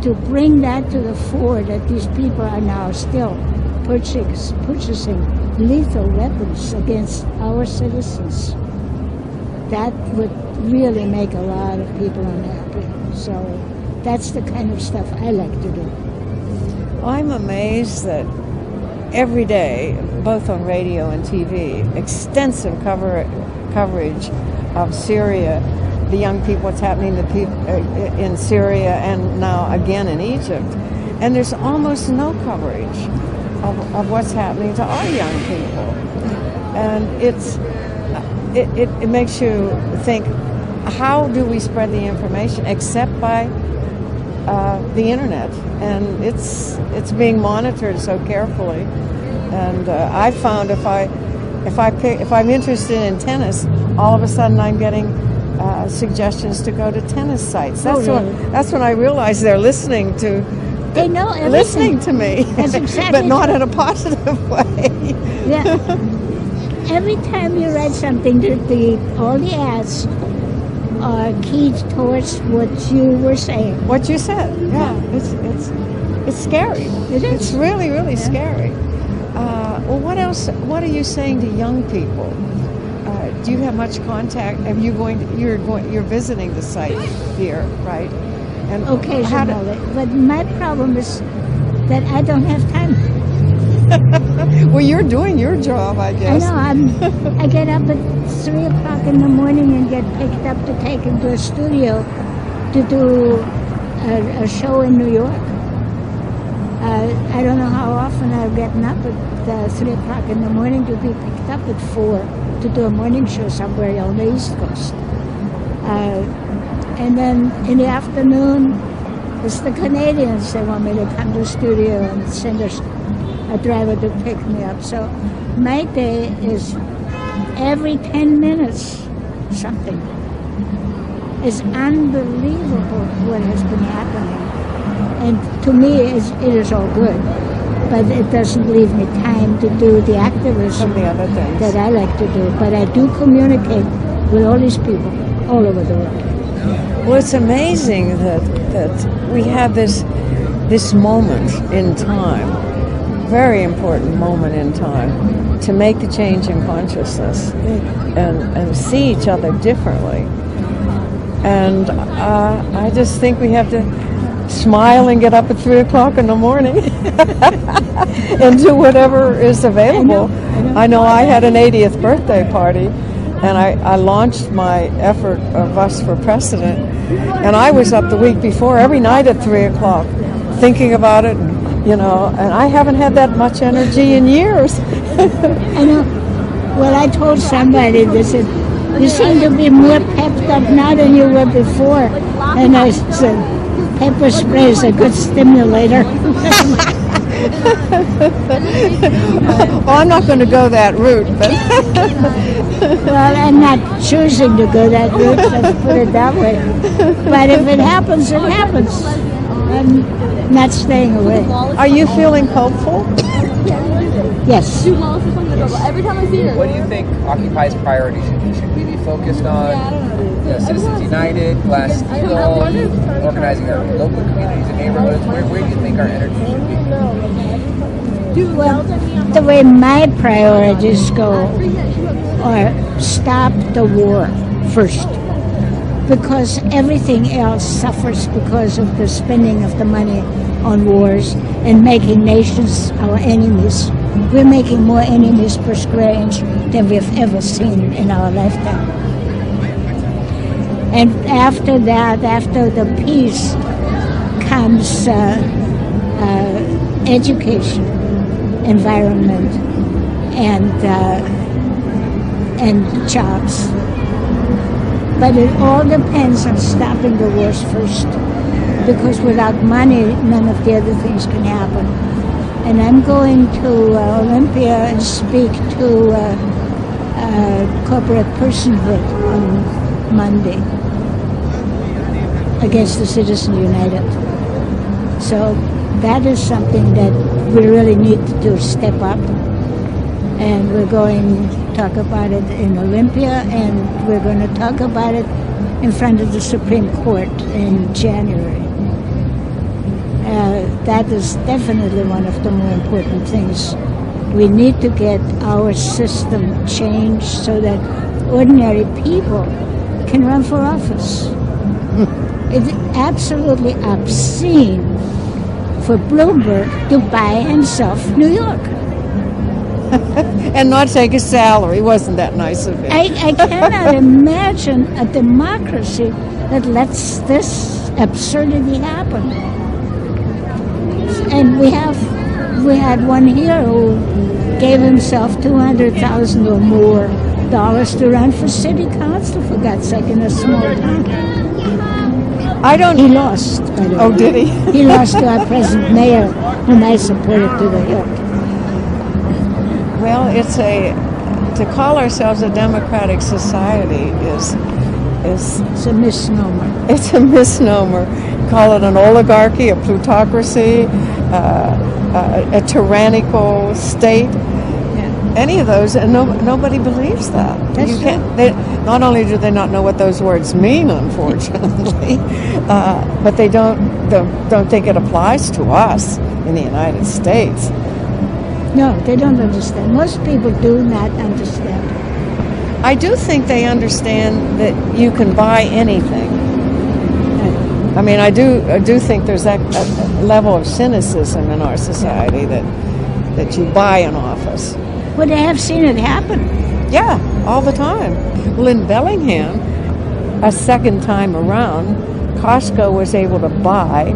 to bring that to the fore, that these people are now still purchasing lethal weapons against our citizens, that would really make a lot of people unhappy. So that's the kind of stuff I like to do. I'm amazed that every day, both on radio and TV, extensive coverage of Syria, the young people, what's happening to people in Syria and now again in Egypt. And there's almost no coverage of what's happening to our young people. And it makes you think, how do we spread the information except by the internet? And it's being monitored so carefully. And I found if I'm interested in tennis, all of a sudden I'm getting suggestions to go to tennis sites. That's when I realized they're listening to. They know everything. Listening to me. That's exactly but not in a positive way. Yeah. Every time you write something, all the ads are keyed towards what you were saying. What you said. Yeah. It's scary. It is. It's really, really scary. Well, what else? What are you saying to young people? Do you have much contact? You're visiting the site here, right? And occasionally, but my problem is that I don't have time. Well, you're doing your job, I guess. I know. I get up at 3 o'clock in the morning and get picked up to take him to a studio to do a show in New York. I don't know how often I've gotten up at 3 o'clock in the morning to be picked up at 4 to do a morning show somewhere on the East Coast. And then in the afternoon, it's the Canadians. They want me to come to the studio and send a driver to pick me up. So my day is every 10 minutes something. It's unbelievable what has been happening. And to me, it is all good. But it doesn't leave me time to do the activism that I like to do. But I do communicate with all these people all over the world. Well, it's amazing that we have this moment in time, very important moment in time, to make the change in consciousness and see each other differently. And I just think we have to smile and get up at 3 o'clock in the morning and do whatever is available. I know I had an 80th birthday party, and I launched my effort of Us for President, and I was up the week before every night at 3 o'clock thinking about it, and I haven't had that much energy in years. I know. Well, I told somebody, they said, you seem to be more pepped up now than you were before. And I said, pepper spray is a good stimulator. Well, I'm not going to go that route, but well, I'm not choosing to go that route, let's put it that way. But if it happens, it happens. I'm not staying away. Are you feeling hopeful? Yes. What do you think Occupy's priority should be? Should we be focused on Citizens United, Glass-Steagall, organizing our local communities and neighborhoods? Where do you think our energy should be? Well, the way my priorities go are stop the war first, because everything else suffers because of the spending of the money on wars and making nations our enemies. We're making more enemies per square inch than we've ever seen in our lifetime. And after that, after the peace, comes education, environment, and jobs. But it all depends on stopping the wars first, because without money, none of the other things can happen. And I'm going to Olympia and speak to corporate personhood on Monday against the Citizens United. So that is something that we really need to do, step up. And we're going to talk about it in Olympia, and we're going to talk about it in front of the Supreme Court in January. That is definitely one of the more important things. We need to get our system changed so that ordinary people can run for office. It's absolutely obscene for Bloomberg to buy himself New York. And not take a salary. Wasn't that nice of him? I cannot imagine a democracy that lets this absurdity happen. And we had one here who gave himself $200,000 or more to run for city council, for God's sake, in a small town. He lost, by the way. Oh, did he? He lost to our present mayor, whom I supported to the hilt. Well, to call ourselves a democratic society is It's a misnomer. It's a misnomer. Call it an oligarchy, a plutocracy, a tyrannical state. Any of those, and nobody believes that. That's you can't. Not only do they not know what those words mean, unfortunately, but they don't think it applies to us in the United States. No, they don't understand. Most people do not understand. I do think they understand that you can buy anything. I mean, I do think there's that a level of cynicism in our society that you buy an office. Well, they have seen it happen. Yeah, all the time. Well, in Bellingham, a second time around, Costco was able to buy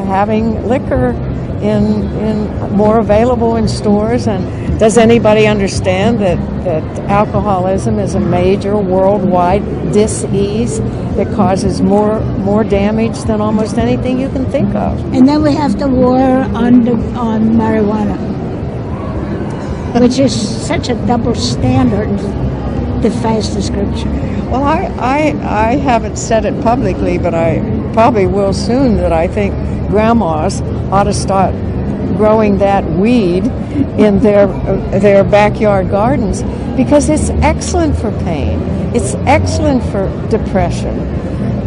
having liquor in more available in stores. And does anybody understand that alcoholism is a major worldwide dis-ease that causes more damage than almost anything you can think of? And then we have the war on marijuana, which is such a double standard, defies description. Well, I haven't said it publicly, but I probably will soon, that I think grandmas ought to start growing that weed in their backyard gardens, because it's excellent for pain. It's excellent for depression,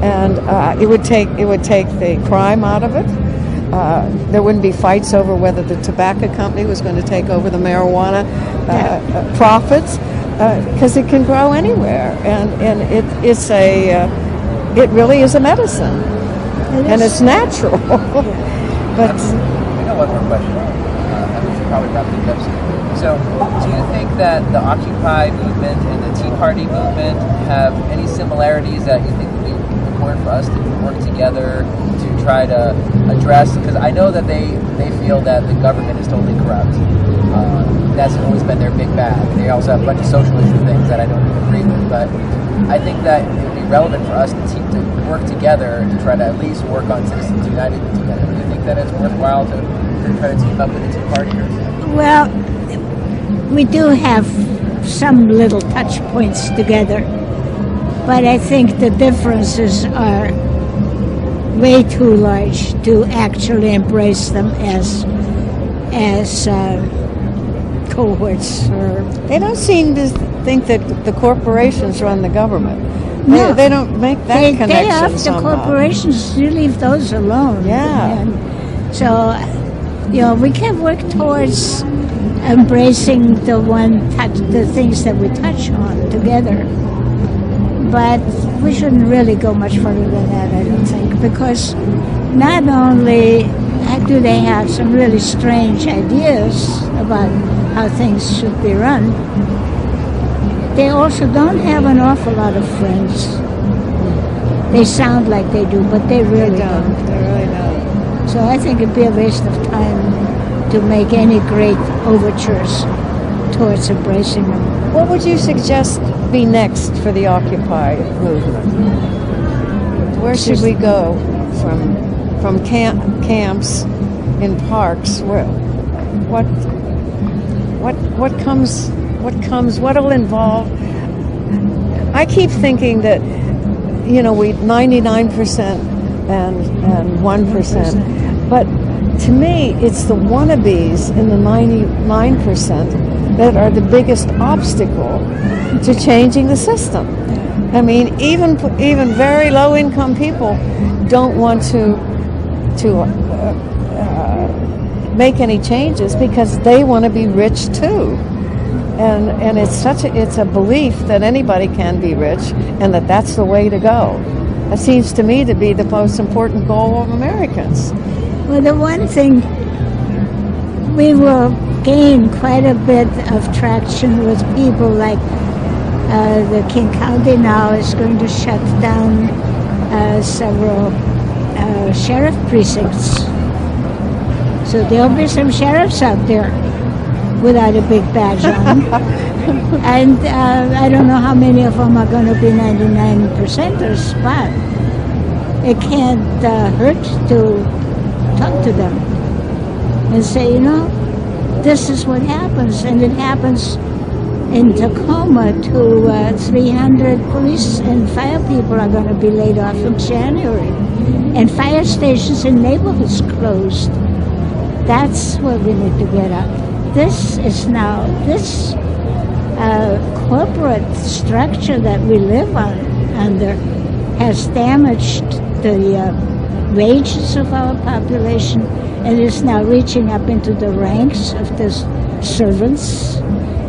and it would take the crime out of it. There wouldn't be fights over whether the tobacco company was going to take over the marijuana profits, because it can grow anywhere, and it really is a medicine, and it's natural. But I got one more question. We should probably wrap things up soon. So, do you think that the Occupy movement and the Tea Party movement have any similarities that you think would be important for us to work together to try to address? Because I know that they feel that the government is totally corrupt. That's always been their big bag. They also have a bunch of social issue things that I don't agree with. But I think that it would be relevant for us to work together to try to at least work on Citizens United together. Do you think that it's worthwhile to try to team up with the Tea Party? Well, we do have some little touch points together, but I think the differences are way too large to actually embrace them as cohorts. they don't seem to think that the corporations run the government. No. They don't make that connection They have the somehow. corporations, you leave those alone. Yeah. And so, we can work towards embracing the things that we touch on together. But we shouldn't really go much further than that, I don't think, because not only do they have some really strange ideas about how things should be run, they also don't have an awful lot of friends. They sound like they do, but they really don't. They really don't. So I think it'd be a waste of time to make any great overtures towards embracing them. What would you suggest be next for the Occupy movement? Where should we go from camps in parks? What comes? What'll involve? I keep thinking that we 99% and 1%, but to me it's the wannabes in the 99% that are the biggest obstacle to changing the system. I mean, even very low income people don't want to make any changes because they want to be rich too. And it's a belief that anybody can be rich and that that's the way to go. It seems to me to be the most important goal of Americans. Well, the one thing, we will gain quite a bit of traction with people like the King County now is going to shut down several sheriff precincts. So there'll be some sheriffs out there without a big badge on. And I don't know how many of them are going to be 99%ers, but it can't hurt to talk to them and say, you know, this is what happens. And it happens in Tacoma to 300 police and fire people are going to be laid off in January. And fire stations in neighborhoods closed. That's what we need to get up. This corporate structure that we live under has damaged the wages of our population and is now reaching up into the ranks of the servants,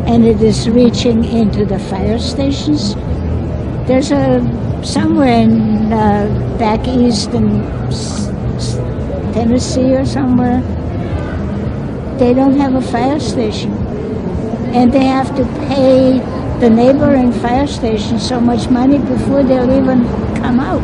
and it is reaching into the fire stations. There's somewhere in back east in Tennessee or somewhere, they don't have a fire station. And they have to pay the neighboring fire station so much money before they'll even come out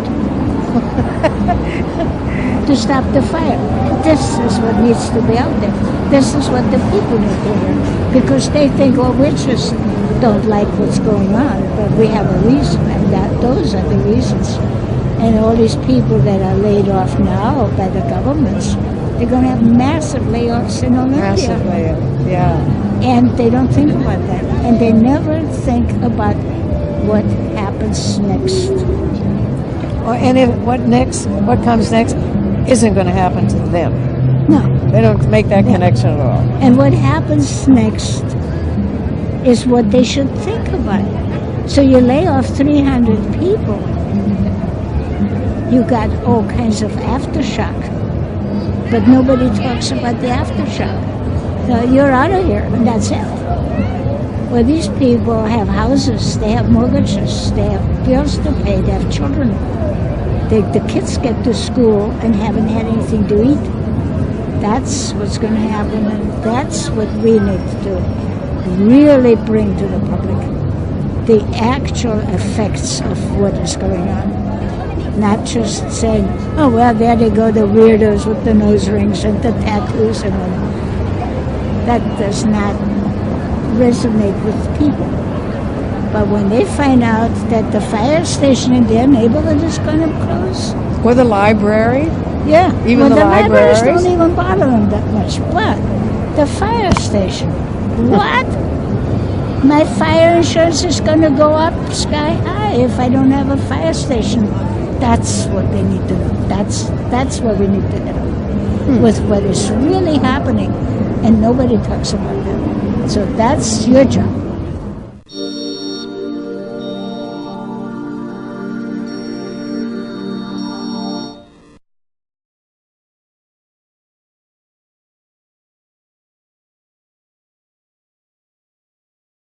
to stop the fire. This is what needs to be out there. This is what the people need to hear. Because they think, oh, we just don't like what's going on, but we have a reason, and those are the reasons. And all these people that are laid off now by the governments, they're going to have massive layoffs in Olympia. Massive layoffs, yeah. And they don't think about that. And they never think about what happens next. What comes next isn't going to happen to them. No. They don't make that connection at all. And what happens next is what they should think about. So you lay off 300 people. You got all kinds of aftershock. But nobody talks about the aftershock. So you're out of here, and that's it. Well, these people have houses, they have mortgages, they have bills to pay, they have children. The kids get to school and haven't had anything to eat. That's what's going to happen, and that's what we need to really bring to the public. The actual effects of what is going on. Not just saying, oh, well, there they go, the weirdos with the nose rings and the tattoos and all. That does not resonate with people. But when they find out that the fire station in their neighborhood is going to close. Or the library. Yeah. Even the libraries don't even bother them that much. But the fire station, what? My fire insurance is going to go up sky high if I don't have a fire station. That's what they need to know. That's what we need to know. With what is really happening. And nobody talks about that. So that's your job.